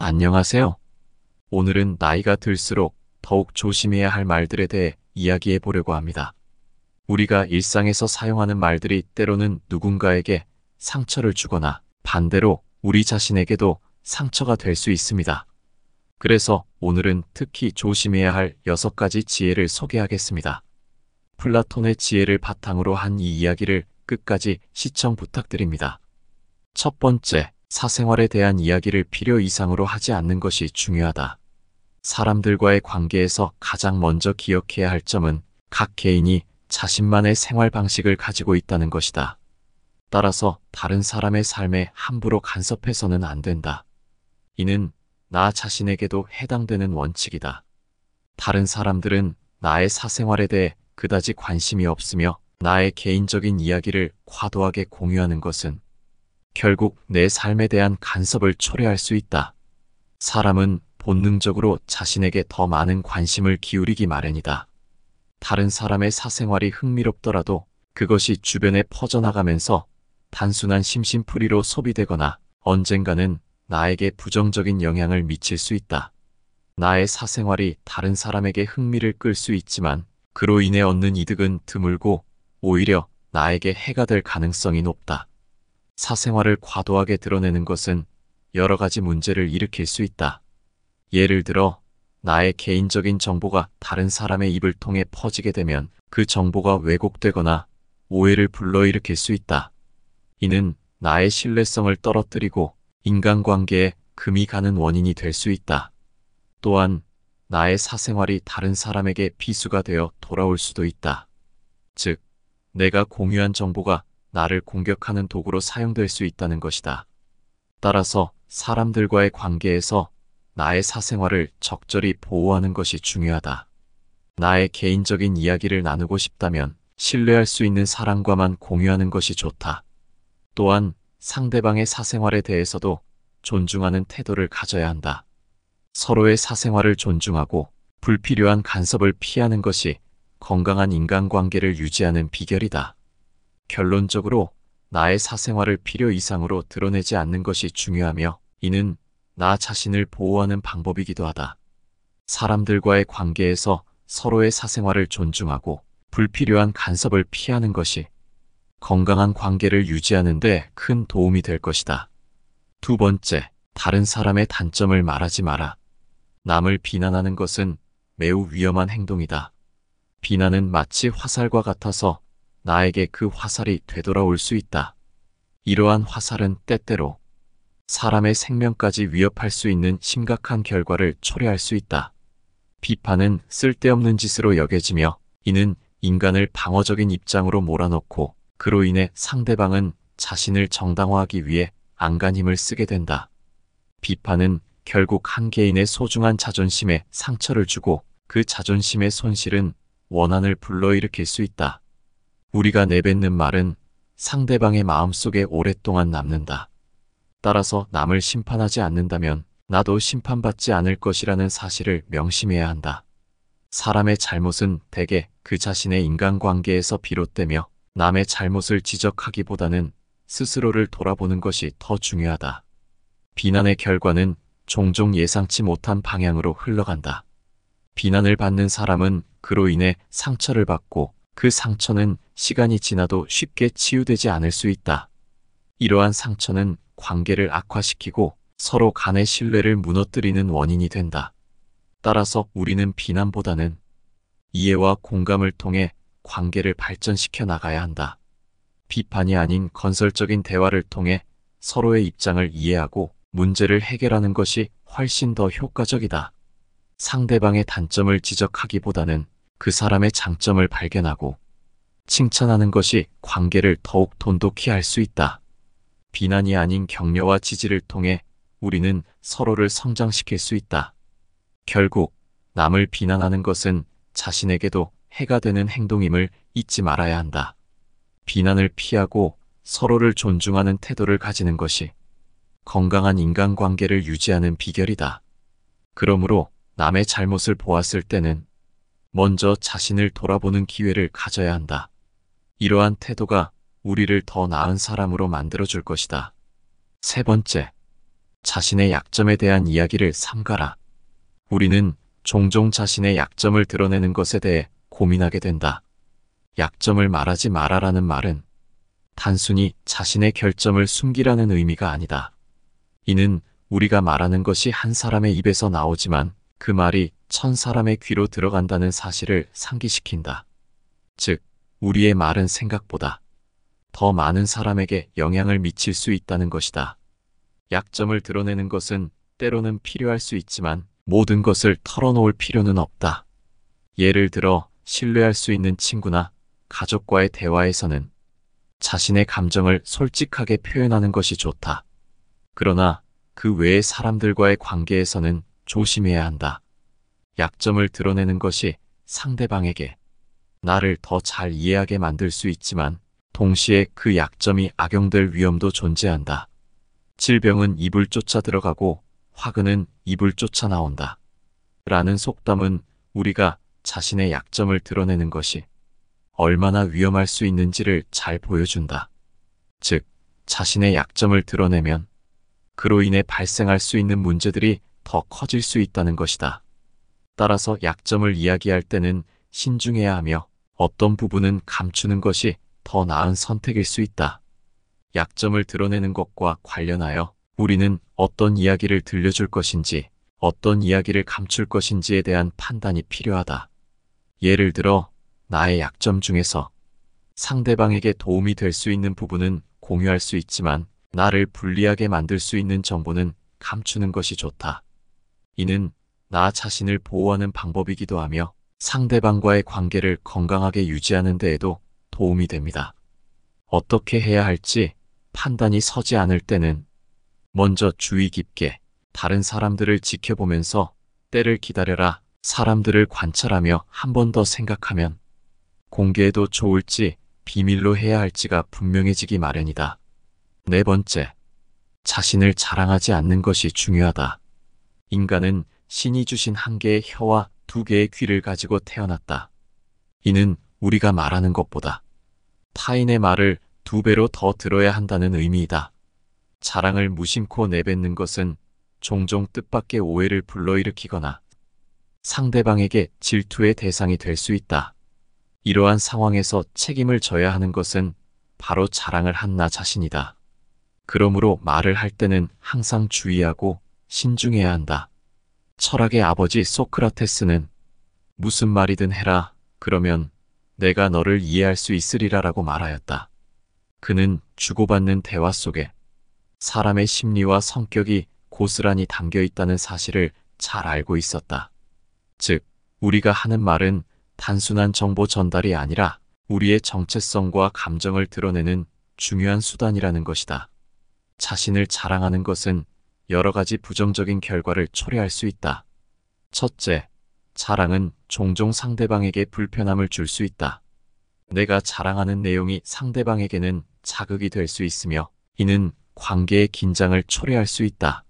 안녕하세요. 오늘은 나이가 들수록 더욱 조심해야 할 말들에 대해 이야기해 보려고 합니다. 우리가 일상에서 사용하는 말들이 때로는 누군가에게 상처를 주거나 반대로 우리 자신에게도 상처가 될 수 있습니다. 그래서 오늘은 특히 조심해야 할 6가지 지혜를 소개하겠습니다. 플라톤의 지혜를 바탕으로 한 이 이야기를 끝까지 시청 부탁드립니다. 첫 번째, 사생활에 대한 이야기를 필요 이상으로 하지 않는 것이 중요하다. 사람들과의 관계에서 가장 먼저 기억해야 할 점은 각 개인이 자신만의 생활 방식을 가지고 있다는 것이다. 따라서 다른 사람의 삶에 함부로 간섭해서는 안 된다. 이는 나 자신에게도 해당되는 원칙이다. 다른 사람들은 나의 사생활에 대해 그다지 관심이 없으며 나의 개인적인 이야기를 과도하게 공유하는 것은 결국 내 삶에 대한 간섭을 초래할 수 있다. 사람은 본능적으로 자신에게 더 많은 관심을 기울이기 마련이다. 다른 사람의 사생활이 흥미롭더라도 그것이 주변에 퍼져나가면서 단순한 심심풀이로 소비되거나 언젠가는 나에게 부정적인 영향을 미칠 수 있다. 나의 사생활이 다른 사람에게 흥미를 끌 수 있지만 그로 인해 얻는 이득은 드물고 오히려 나에게 해가 될 가능성이 높다. 사생활을 과도하게 드러내는 것은 여러 가지 문제를 일으킬 수 있다. 예를 들어, 나의 개인적인 정보가 다른 사람의 입을 통해 퍼지게 되면 그 정보가 왜곡되거나 오해를 불러일으킬 수 있다. 이는 나의 신뢰성을 떨어뜨리고 인간관계에 금이 가는 원인이 될 수 있다. 또한 나의 사생활이 다른 사람에게 비수가 되어 돌아올 수도 있다. 즉, 내가 공유한 정보가 나를 공격하는 도구로 사용될 수 있다는 것이다. 따라서 사람들과의 관계에서 나의 사생활을 적절히 보호하는 것이 중요하다. 나의 개인적인 이야기를 나누고 싶다면 신뢰할 수 있는 사람과만 공유하는 것이 좋다. 또한 상대방의 사생활에 대해서도 존중하는 태도를 가져야 한다. 서로의 사생활을 존중하고 불필요한 간섭을 피하는 것이 건강한 인간관계를 유지하는 비결이다. 결론적으로 나의 사생활을 필요 이상으로 드러내지 않는 것이 중요하며 이는 나 자신을 보호하는 방법이기도 하다. 사람들과의 관계에서 서로의 사생활을 존중하고 불필요한 간섭을 피하는 것이 건강한 관계를 유지하는 데 큰 도움이 될 것이다. 두 번째, 다른 사람의 단점을 말하지 마라. 남을 비난하는 것은 매우 위험한 행동이다. 비난은 마치 화살과 같아서 나에게 그 화살이 되돌아올 수 있다. 이러한 화살은 때때로 사람의 생명까지 위협할 수 있는 심각한 결과를 초래할 수 있다. 비판은 쓸데없는 짓으로 여겨지며 이는 인간을 방어적인 입장으로 몰아넣고 그로 인해 상대방은 자신을 정당화하기 위해 안간 힘을 쓰게 된다. 비판은 결국 한 개인의 소중한 자존심에 상처를 주고 그 자존심의 손실은 원한을 불러일으킬 수 있다. 우리가 내뱉는 말은 상대방의 마음속에 오랫동안 남는다. 따라서 남을 심판하지 않는다면 나도 심판받지 않을 것이라는 사실을 명심해야 한다. 사람의 잘못은 대개 그 자신의 인간관계에서 비롯되며 남의 잘못을 지적하기보다는 스스로를 돌아보는 것이 더 중요하다. 비난의 결과는 종종 예상치 못한 방향으로 흘러간다. 비난을 받는 사람은 그로 인해 상처를 받고 그 상처는 시간이 지나도 쉽게 치유되지 않을 수 있다. 이러한 상처는 관계를 악화시키고 서로 간의 신뢰를 무너뜨리는 원인이 된다. 따라서 우리는 비난보다는 이해와 공감을 통해 관계를 발전시켜 나가야 한다. 비판이 아닌 건설적인 대화를 통해 서로의 입장을 이해하고 문제를 해결하는 것이 훨씬 더 효과적이다. 상대방의 단점을 지적하기보다는 그 사람의 장점을 발견하고 칭찬하는 것이 관계를 더욱 돈독히 할 수 있다. 비난이 아닌 격려와 지지를 통해 우리는 서로를 성장시킬 수 있다. 결국 남을 비난하는 것은 자신에게도 해가 되는 행동임을 잊지 말아야 한다. 비난을 피하고 서로를 존중하는 태도를 가지는 것이 건강한 인간관계를 유지하는 비결이다. 그러므로 남의 잘못을 보았을 때는 먼저 자신을 돌아보는 기회를 가져야 한다. 이러한 태도가 우리를 더 나은 사람으로 만들어줄 것이다. 세 번째, 자신의 약점에 대한 이야기를 삼가라. 우리는 종종 자신의 약점을 드러내는 것에 대해 고민하게 된다. 약점을 말하지 마라라는 말은 단순히 자신의 결점을 숨기라는 의미가 아니다. 이는 우리가 말하는 것이 한 사람의 입에서 나오지만 그 말이 1000사람의 귀로 들어간다는 사실을 상기시킨다. 즉, 우리의 말은 생각보다 더 많은 사람에게 영향을 미칠 수 있다는 것이다. 약점을 드러내는 것은 때로는 필요할 수 있지만 모든 것을 털어놓을 필요는 없다. 예를 들어 신뢰할 수 있는 친구나 가족과의 대화에서는 자신의 감정을 솔직하게 표현하는 것이 좋다. 그러나 그 외의 사람들과의 관계에서는 조심해야 한다. 약점을 드러내는 것이 상대방에게 나를 더 잘 이해하게 만들 수 있지만 동시에 그 약점이 악용될 위험도 존재한다. 질병은 입을 쫓아 들어가고 화근은 입을 쫓아 나온다. 라는 속담은 우리가 자신의 약점을 드러내는 것이 얼마나 위험할 수 있는지를 잘 보여준다. 즉, 자신의 약점을 드러내면 그로 인해 발생할 수 있는 문제들이 더 커질 수 있다는 것이다. 따라서 약점을 이야기할 때는 신중해야 하며 어떤 부분은 감추는 것이 더 나은 선택일 수 있다. 약점을 드러내는 것과 관련하여 우리는 어떤 이야기를 들려줄 것인지, 어떤 이야기를 감출 것인지에 대한 판단이 필요하다. 예를 들어, 나의 약점 중에서 상대방에게 도움이 될 수 있는 부분은 공유할 수 있지만 나를 불리하게 만들 수 있는 정보는 감추는 것이 좋다. 이는 나 자신을 보호하는 방법이기도 하며 상대방과의 관계를 건강하게 유지하는 데에도 도움이 됩니다. 어떻게 해야 할지 판단이 서지 않을 때는 먼저 주의 깊게 다른 사람들을 지켜보면서 때를 기다려라. 사람들을 관찰하며 한 번 더 생각하면 공개해도 좋을지 비밀로 해야 할지가 분명해지기 마련이다. 네 번째, 자신을 자랑하지 않는 것이 중요하다. 인간은 신이 주신 한 개의 혀와 2개의 귀를 가지고 태어났다. 이는 우리가 말하는 것보다 타인의 말을 2배로 더 들어야 한다는 의미이다. 자랑을 무심코 내뱉는 것은 종종 뜻밖의 오해를 불러일으키거나 상대방에게 질투의 대상이 될 수 있다. 이러한 상황에서 책임을 져야 하는 것은 바로 자랑을 한 나 자신이다. 그러므로 말을 할 때는 항상 주의하고 신중해야 한다. 철학의 아버지 소크라테스는 무슨 말이든 해라. 그러면 내가 너를 이해할 수 있으리라라고 말하였다. 그는 주고받는 대화 속에 사람의 심리와 성격이 고스란히 담겨 있다는 사실을 잘 알고 있었다. 즉, 우리가 하는 말은 단순한 정보 전달이 아니라 우리의 정체성과 감정을 드러내는 중요한 수단이라는 것이다. 자신을 자랑하는 것은 여러 가지 부정적인 결과를 초래할 수 있다. 첫째, 자랑은 종종 상대방에게 불편함을 줄 수 있다. 내가 자랑하는 내용이 상대방에게는 자극이 될 수 있으며 이는 관계의 긴장을 초래할 수 있다.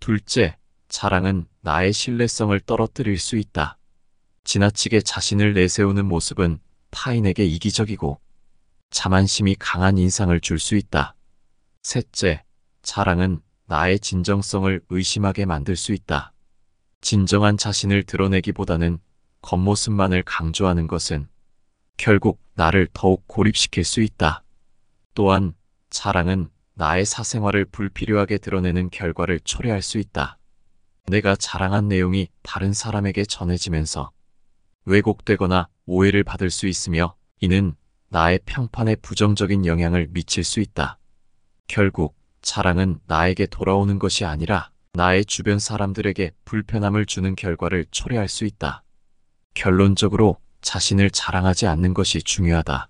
둘째, 자랑은 나의 신뢰성을 떨어뜨릴 수 있다. 지나치게 자신을 내세우는 모습은 타인에게 이기적이고 자만심이 강한 인상을 줄 수 있다. 셋째, 자랑은 나의 진정성을 의심하게 만들 수 있다. 진정한 자신을 드러내기보다는 겉모습만을 강조하는 것은 결국 나를 더욱 고립시킬 수 있다. 또한 자랑은 나의 사생활을 불필요하게 드러내는 결과를 초래할 수 있다. 내가 자랑한 내용이 다른 사람에게 전해지면서 왜곡되거나 오해를 받을 수 있으며 이는 나의 평판에 부정적인 영향을 미칠 수 있다. 결국 자랑은 나에게 돌아오는 것이 아니라 나의 주변 사람들에게 불편함을 주는 결과를 초래할 수 있다. 결론적으로 자신을 자랑하지 않는 것이 중요하다.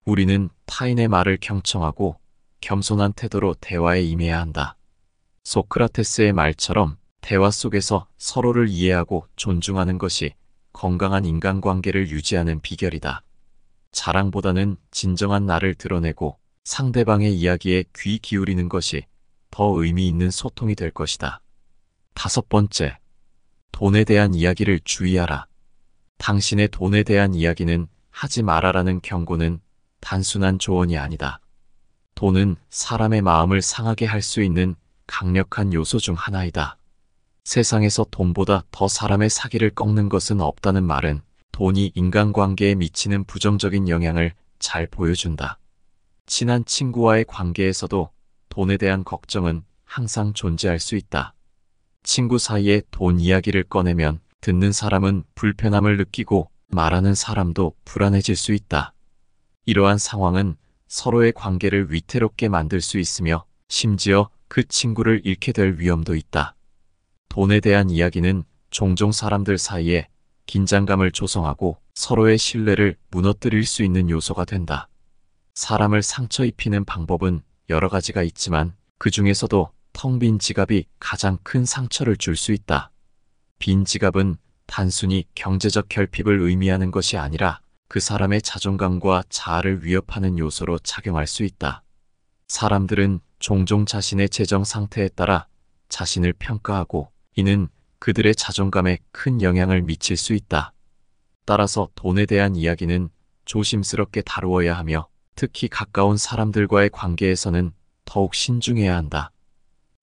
우리는 타인의 말을 경청하고 겸손한 태도로 대화에 임해야 한다. 소크라테스의 말처럼 대화 속에서 서로를 이해하고 존중하는 것이 건강한 인간관계를 유지하는 비결이다. 자랑보다는 진정한 나를 드러내고 상대방의 이야기에 귀 기울이는 것이 더 의미 있는 소통이 될 것이다. 다섯 번째, 돈에 대한 이야기를 주의하라. 당신의 돈에 대한 이야기는 하지 마라라는 경고는 단순한 조언이 아니다. 돈은 사람의 마음을 상하게 할 수 있는 강력한 요소 중 하나이다. 세상에서 돈보다 더 사람의 사기를 꺾는 것은 없다는 말은 돈이 인간관계에 미치는 부정적인 영향을 잘 보여준다. 친한 친구와의 관계에서도 돈에 대한 걱정은 항상 존재할 수 있다. 친구 사이에 돈 이야기를 꺼내면 듣는 사람은 불편함을 느끼고 말하는 사람도 불안해질 수 있다. 이러한 상황은 서로의 관계를 위태롭게 만들 수 있으며 심지어 그 친구를 잃게 될 위험도 있다. 돈에 대한 이야기는 종종 사람들 사이에 긴장감을 조성하고 서로의 신뢰를 무너뜨릴 수 있는 요소가 된다. 사람을 상처 입히는 방법은 여러 가지가 있지만 그 중에서도 텅 빈 지갑이 가장 큰 상처를 줄 수 있다. 빈 지갑은 단순히 경제적 결핍을 의미하는 것이 아니라 그 사람의 자존감과 자아를 위협하는 요소로 작용할 수 있다. 사람들은 종종 자신의 재정 상태에 따라 자신을 평가하고 이는 그들의 자존감에 큰 영향을 미칠 수 있다. 따라서 돈에 대한 이야기는 조심스럽게 다루어야 하며 특히 가까운 사람들과의 관계에서는 더욱 신중해야 한다.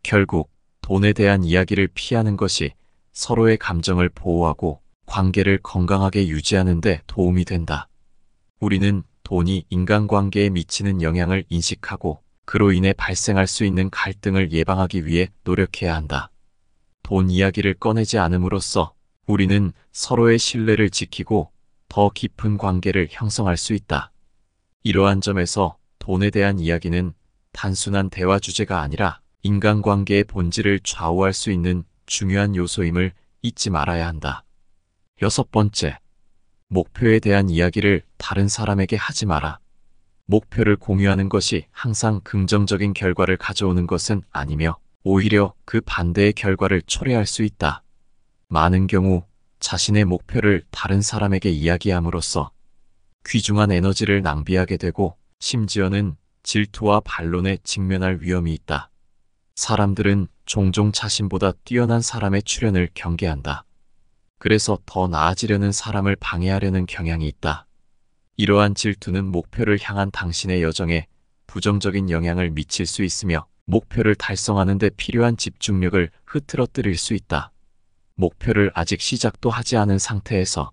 결국 돈에 대한 이야기를 피하는 것이 서로의 감정을 보호하고 관계를 건강하게 유지하는 데 도움이 된다. 우리는 돈이 인간관계에 미치는 영향을 인식하고 그로 인해 발생할 수 있는 갈등을 예방하기 위해 노력해야 한다. 돈 이야기를 꺼내지 않음으로써 우리는 서로의 신뢰를 지키고 더 깊은 관계를 형성할 수 있다. 이러한 점에서 돈에 대한 이야기는 단순한 대화 주제가 아니라 인간관계의 본질을 좌우할 수 있는 중요한 요소임을 잊지 말아야 한다. 6번째, 목표에 대한 이야기를 다른 사람에게 하지 마라. 목표를 공유하는 것이 항상 긍정적인 결과를 가져오는 것은 아니며 오히려 그 반대의 결과를 초래할 수 있다. 많은 경우 자신의 목표를 다른 사람에게 이야기함으로써 귀중한 에너지를 낭비하게 되고 심지어는 질투와 반론에 직면할 위험이 있다. 사람들은 종종 자신보다 뛰어난 사람의 출현을 경계한다. 그래서 더 나아지려는 사람을 방해하려는 경향이 있다. 이러한 질투는 목표를 향한 당신의 여정에 부정적인 영향을 미칠 수 있으며 목표를 달성하는 데 필요한 집중력을 흐트러뜨릴 수 있다. 목표를 아직 시작도 하지 않은 상태에서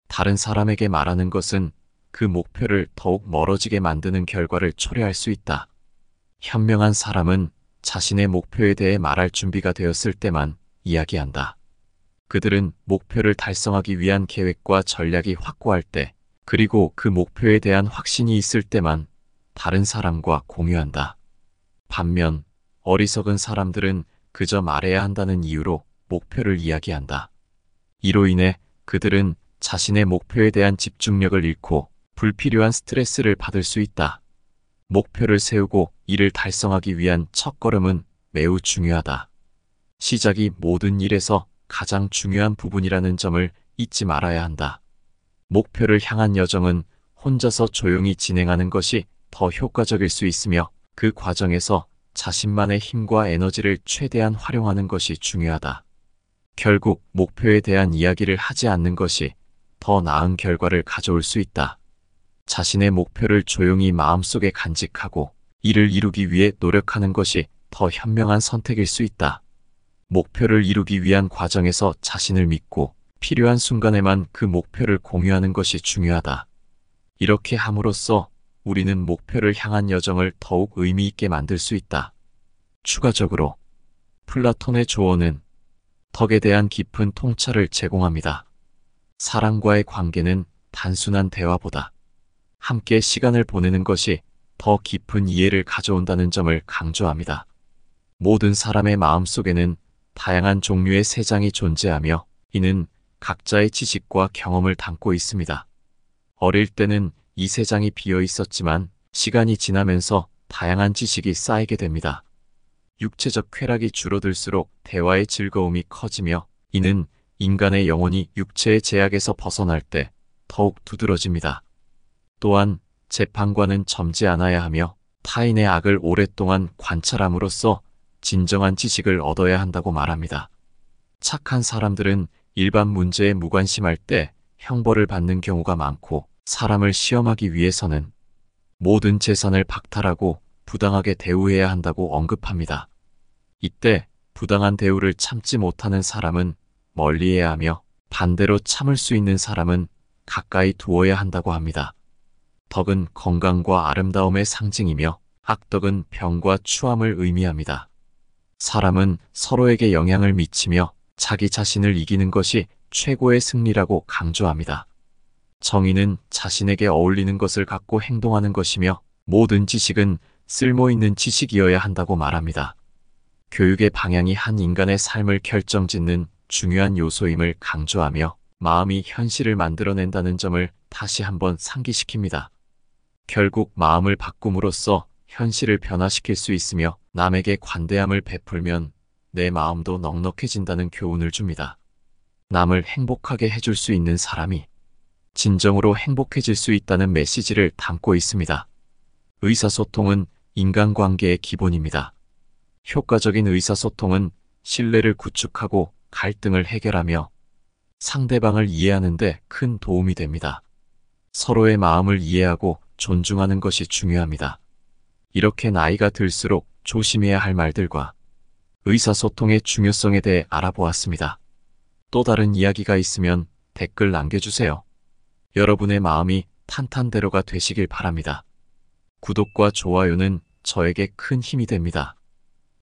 다른 사람에게 말하는 것은 그 목표를 더욱 멀어지게 만드는 결과를 초래할 수 있다. 현명한 사람은 자신의 목표에 대해 말할 준비가 되었을 때만 이야기한다. 그들은 목표를 달성하기 위한 계획과 전략이 확고할 때, 그리고 그 목표에 대한 확신이 있을 때만 다른 사람과 공유한다. 반면 어리석은 사람들은 그저 말해야 한다는 이유로 목표를 이야기한다. 이로 인해 그들은 자신의 목표에 대한 집중력을 잃고 불필요한 스트레스를 받을 수 있다. 목표를 세우고 이를 달성하기 위한 첫걸음은 매우 중요하다. 시작이 모든 일에서 가장 중요한 부분이라는 점을 잊지 말아야 한다. 목표를 향한 여정은 혼자서 조용히 진행하는 것이 더 효과적일 수 있으며 그 과정에서 자신만의 힘과 에너지를 최대한 활용하는 것이 중요하다. 결국 목표에 대한 이야기를 하지 않는 것이 더 나은 결과를 가져올 수 있다. 자신의 목표를 조용히 마음속에 간직하고 이를 이루기 위해 노력하는 것이 더 현명한 선택일 수 있다. 목표를 이루기 위한 과정에서 자신을 믿고 필요한 순간에만 그 목표를 공유하는 것이 중요하다. 이렇게 함으로써 우리는 목표를 향한 여정을 더욱 의미 있게 만들 수 있다. 추가적으로 플라톤의 조언은 덕에 대한 깊은 통찰을 제공합니다. 사람과의 관계는 단순한 대화보다 함께 시간을 보내는 것이 더 깊은 이해를 가져온다는 점을 강조합니다. 모든 사람의 마음속에는 다양한 종류의 세상이 존재하며 이는 각자의 지식과 경험을 담고 있습니다. 어릴 때는 이 세상이 비어 있었지만 시간이 지나면서 다양한 지식이 쌓이게 됩니다. 육체적 쾌락이 줄어들수록 대화의 즐거움이 커지며 이는 인간의 영혼이 육체의 제약에서 벗어날 때 더욱 두드러집니다. 또한 재판관은 젊지 않아야 하며 타인의 악을 오랫동안 관찰함으로써 진정한 지식을 얻어야 한다고 말합니다. 착한 사람들은 일반 문제에 무관심할 때 형벌을 받는 경우가 많고 사람을 시험하기 위해서는 모든 재산을 박탈하고 부당하게 대우해야 한다고 언급합니다. 이때 부당한 대우를 참지 못하는 사람은 멀리해야 하며 반대로 참을 수 있는 사람은 가까이 두어야 한다고 합니다. 덕은 건강과 아름다움의 상징이며 악덕은 병과 추함을 의미합니다. 사람은 서로에게 영향을 미치며 자기 자신을 이기는 것이 최고의 승리라고 강조합니다. 정의는 자신에게 어울리는 것을 갖고 행동하는 것이며 모든 지식은 쓸모있는 지식이어야 한다고 말합니다. 교육의 방향이 한 인간의 삶을 결정짓는 중요한 요소임을 강조하며 마음이 현실을 만들어낸다는 점을 다시 한번 상기시킵니다. 결국 마음을 바꿈으로써 현실을 변화시킬 수 있으며 남에게 관대함을 베풀면 내 마음도 넉넉해진다는 교훈을 줍니다. 남을 행복하게 해줄 수 있는 사람이 진정으로 행복해질 수 있다는 메시지를 담고 있습니다. 의사소통은 인간관계의 기본입니다. 효과적인 의사소통은 신뢰를 구축하고 갈등을 해결하며 상대방을 이해하는 데 큰 도움이 됩니다. 서로의 마음을 이해하고 존중하는 것이 중요합니다. 이렇게 나이가 들수록 조심해야 할 말들과 의사소통의 중요성에 대해 알아보았습니다. 또 다른 이야기가 있으면 댓글 남겨주세요. 여러분의 마음이 탄탄대로가 되시길 바랍니다. 구독과 좋아요는 저에게 큰 힘이 됩니다.